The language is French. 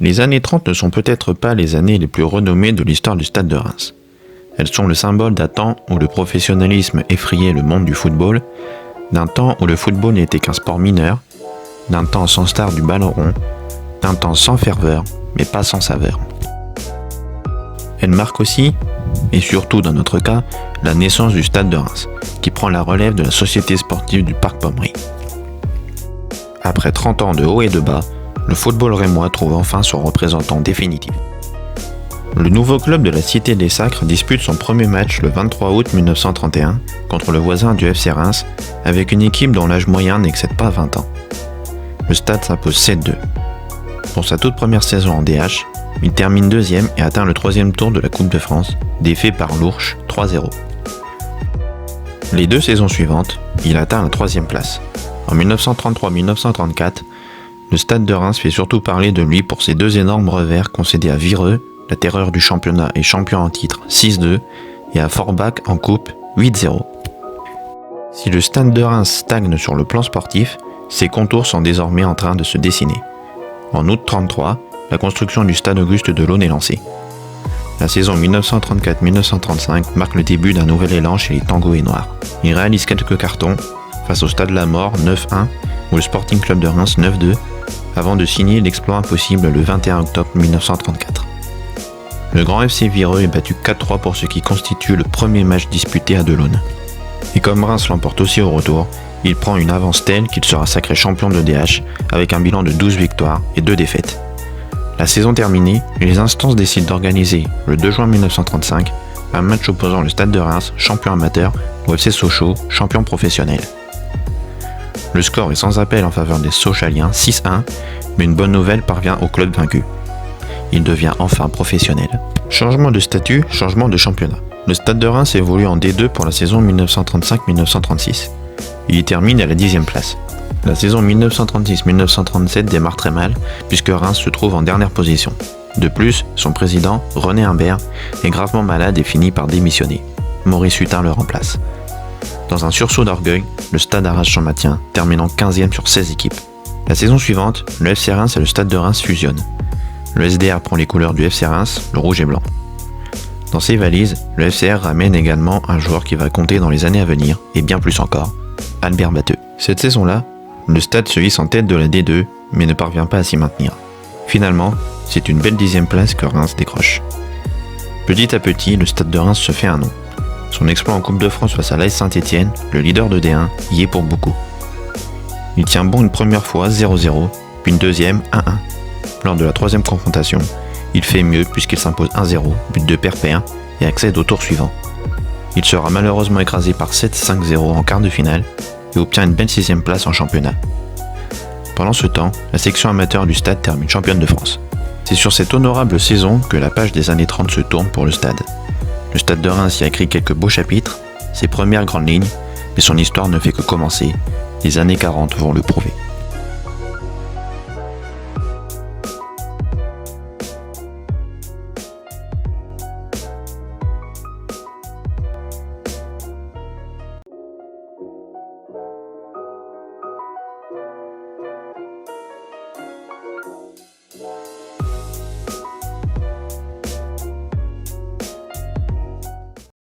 Les années 30 ne sont peut-être pas les années les plus renommées de l'histoire du Stade de Reims. Elles sont le symbole d'un temps où le professionnalisme effrayait le monde du football, d'un temps où le football n'était qu'un sport mineur, d'un temps sans star du ballon rond, d'un temps sans ferveur, mais pas sans saveur. Elle marque aussi, et surtout dans notre cas, la naissance du Stade de Reims, qui prend la relève de la société sportive du Parc Pommery. Après 30 ans de haut et de bas, le football rémois trouve enfin son représentant définitif. Le nouveau club de la Cité des Sacres dispute son premier match le 23 août 1931 contre le voisin du FC Reims, avec une équipe dont l'âge moyen n'excède pas 20 ans. Le stade s'impose 7-2. Pour sa toute première saison en DH, il termine deuxième et atteint le troisième tour de la Coupe de France, défait par l'Ourche 3-0. Les 2 saisons suivantes, il atteint la troisième place. En 1933-1934, le Stade de Reims fait surtout parler de lui pour ses 2 énormes revers concédés à Vireux, la terreur du championnat et champion en titre 6-2, et à Forbach en coupe 8-0. Si le Stade de Reims stagne sur le plan sportif, ses contours sont désormais en train de se dessiner. En août 1933, la construction du stade Auguste Delaune est lancée. La saison 1934-1935 marque le début d'un nouvel élan chez les Tangos et Noirs. Il réalise quelques cartons face au Stade La Mort 9-1 ou le Sporting Club de Reims 9-2 avant de signer l'exploit impossible le 21 octobre 1934. Le Grand FC Vireux est battu 4-3 pour ce qui constitue le premier match disputé à Delaune. Et comme Reims l'emporte aussi au retour, il prend une avance telle qu'il sera sacré champion de DH avec un bilan de 12 victoires et 2 défaites. La saison terminée, les instances décident d'organiser, le 2 juin 1935, un match opposant le Stade de Reims, champion amateur, au FC Sochaux, champion professionnel. Le score est sans appel en faveur des Sochaliens, 6-1, mais une bonne nouvelle parvient au club vaincu. Il devient enfin professionnel. Changement de statut, changement de championnat. Le Stade de Reims évolue en D2 pour la saison 1935-1936. Il y termine à la 10e place. La saison 1936-1937 démarre très mal, puisque Reims se trouve en dernière position. De plus, son président, René Imbert, est gravement malade et finit par démissionner. Maurice Hutin le remplace. Dans un sursaut d'orgueil, le Stade arrache son maintien, terminant 15e sur 16 équipes. La saison suivante, le FC Reims et le Stade de Reims fusionnent. Le SDR prend les couleurs du FC Reims, le rouge et blanc. Dans ses valises, le FCR ramène également un joueur qui va compter dans les années à venir, et bien plus encore, Albert Batteux. Cette saison-là, le Stade se hisse en tête de la D2, mais ne parvient pas à s'y maintenir. Finalement, c'est une belle 10e place que Reims décroche. Petit à petit, le Stade de Reims se fait un nom. Son exploit en Coupe de France face à l'AS Saint-Étienne, le leader de D1, y est pour beaucoup. Il tient bon une première fois 0-0, puis une deuxième 1-1. Lors de la 3e confrontation, il fait mieux puisqu'il s'impose 1-0, but de Perpère, et accède au tour suivant. Il sera malheureusement écrasé par 7-5-0 en quart de finale et obtient une belle 6e place en championnat. Pendant ce temps, la section amateur du Stade termine championne de France. C'est sur cette honorable saison que la page des années 30 se tourne pour le Stade. Le Stade de Reims y a écrit quelques beaux chapitres, ses premières grandes lignes, mais son histoire ne fait que commencer. Les années 40 vont le prouver.